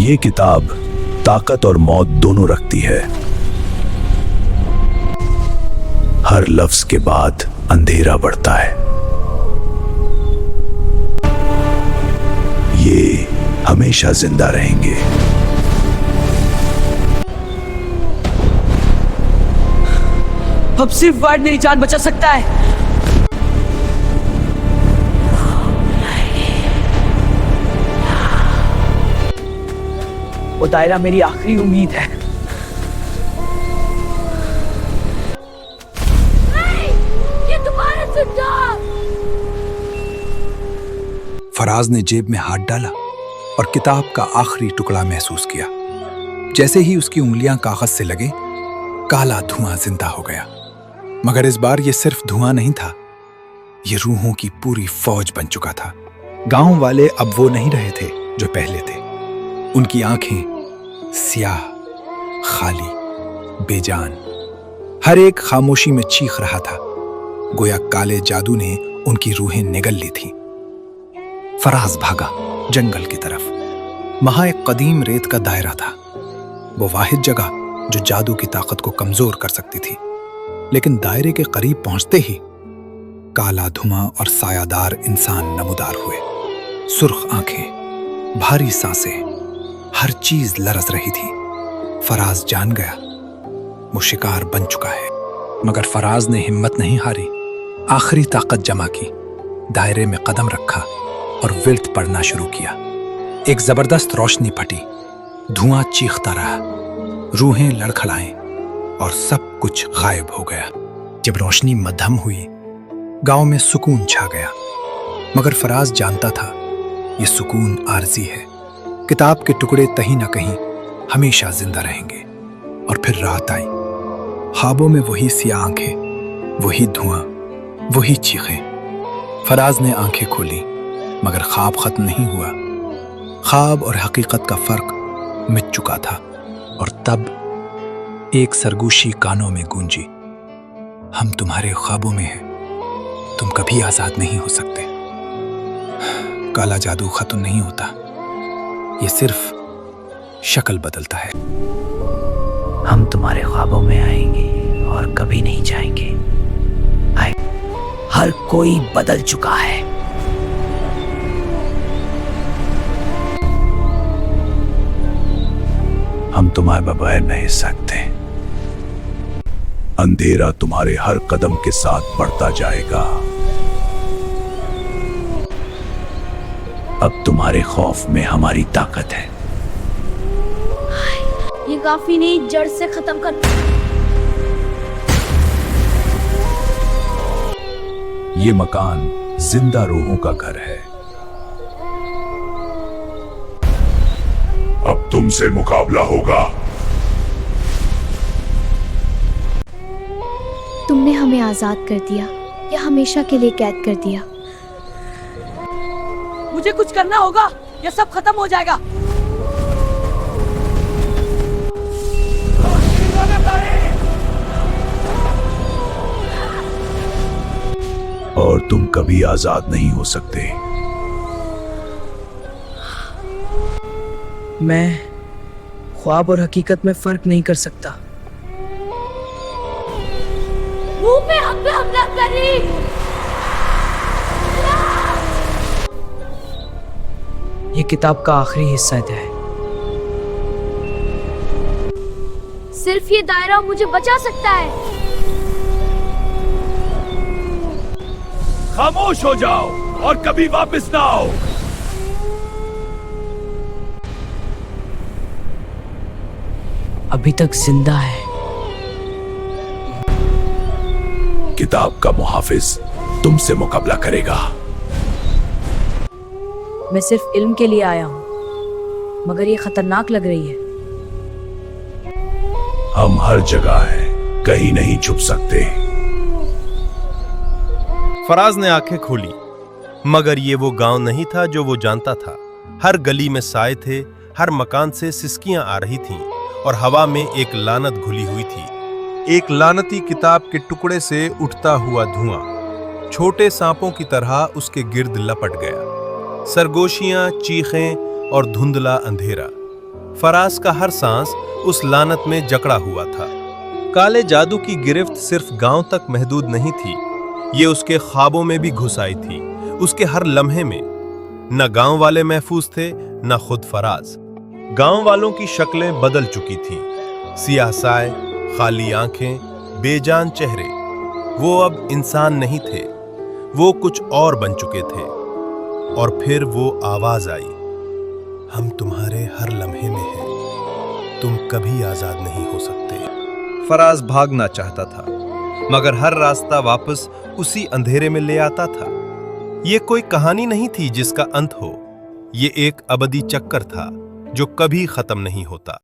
ये किताब ताकत और मौत दोनों रखती है। हर लफ्ज के बाद अंधेरा बढ़ता है। ये हमेशा जिंदा रहेंगे। अब सिर्फ वर्ड मेरी जान बचा सकता है। वो दायरा मेरी आखिरी उम्मीद है। ये दोबारा जिंदा। फराज ने जेब में हाथ डाला और किताब का आखिरी टुकड़ा महसूस किया। जैसे ही उसकी उंगलियां कागज से लगे, काला धुआं जिंदा हो गया। मगर इस बार ये सिर्फ धुआं नहीं था, ये रूहों की पूरी फौज बन चुका था। गांव वाले अब वो नहीं रहे थे जो पहले थे। उनकी आंखें स्याह, खाली, बेजान। हर एक खामोशी में चीख रहा था, गोया काले जादू ने उनकी रूहें निगल ली थी। फराज भागा जंगल की तरफ। वहां एक कदीम रेत का दायरा था, वो वाहिद जगह जो जादू की ताकत को कमजोर कर सकती थी। लेकिन दायरे के करीब पहुंचते ही काला धुआं और सायादार इंसान नमूदार हुए। सुर्ख आंखें, भारी सांसें, हर चीज लरज रही थी। फराज जान गया वो शिकार बन चुका है। मगर फराज ने हिम्मत नहीं हारी। आखिरी ताकत जमा की, दायरे में कदम रखा और विर्त पढ़ना शुरू किया। एक जबरदस्त रोशनी फटी, धुआं चीखता रहा, रूहें लड़खड़ाएं और सब कुछ गायब हो गया। जब रोशनी मध्यम हुई, गांव में सुकून छा गया। मगर फराज जानता था ये सुकून आरजी है। किताब के टुकड़े कहीं ना कहीं हमेशा जिंदा रहेंगे। और फिर रात आई। ख्वाबों में वही सियाह आंखें, वही धुआं, वही चीखें। फराज ने आंखें खोली, मगर ख्वाब खत्म नहीं हुआ। ख्वाब और हकीकत का फर्क मिट चुका था। और तब एक सरगोशी कानों में गूंजी, हम तुम्हारे ख्वाबों में हैं, तुम कभी आजाद नहीं हो सकते। काला जादू खत्म नहीं होता, ये सिर्फ शक्ल बदलता है। हम तुम्हारे ख्वाबों में आएंगे और कभी नहीं जाएंगे। आए, हर कोई बदल चुका है। हम तुम्हारे बगैर नहीं सकते। अंधेरा तुम्हारे हर कदम के साथ बढ़ता जाएगा। अब तुम्हारे खौफ में हमारी ताकत है। ये काफी नहीं, जड़ से खत्म कर। ये मकान जिंदा रूहों का घर है। अब तुमसे मुकाबला होगा। तुमने हमें आजाद कर दिया या हमेशा के लिए कैद कर दिया? मुझे कुछ करना होगा या सब खत्म हो जाएगा। और तुम कभी आजाद नहीं हो सकते। मैं ख्वाब और हकीकत में फर्क नहीं कर सकता। मुंह पे हमला करी। ये किताब का आखिरी हिस्सा है। सिर्फ ये दायरा मुझे बचा सकता है। खामोश हो जाओ और कभी वापस ना आओ। अभी तक जिंदा है। किताब का मुहाफिज तुमसे मुकाबला करेगा। मैं सिर्फ इल्म के लिए आया हूं, मगर ये खतरनाक लग रही है। हम हर जगह हैं, कहीं नहीं छुप सकते। फराज ने आंखें खोली, मगर ये वो गांव नहीं था जो वो जानता था। हर गली में साए थे, हर मकान से सिसकियां आ रही थीं और हवा में एक लानत घुली हुई थी। एक लानती किताब के टुकड़े से उठता हुआ धुआं छोटे सांपों की तरह उसके गिर्द लपट गया। सरगोशियां, चीखें और धुंधला अंधेरा। फराज का हर सांस उस लानत में जकड़ा हुआ था। काले जादू की गिरफ्त सिर्फ गांव तक महदूद नहीं थी, ये उसके ख्वाबों में भी घुस आई थी, उसके हर लम्हे में। न गांव वाले महफूज थे, न खुद फराज। गांव वालों की शक्लें बदल चुकी थीं, सियाह साए, खाली आंखें, बेजान चेहरे। वो अब इंसान नहीं थे, वो कुछ और बन चुके थे। और फिर वो आवाज आई, हम तुम्हारे हर लम्हे में हैं, तुम कभी आजाद नहीं हो सकते। फराज भागना चाहता था, मगर हर रास्ता वापस उसी अंधेरे में ले आता था। ये कोई कहानी नहीं थी जिसका अंत हो, ये एक अबदी चक्कर था जो कभी खत्म नहीं होता।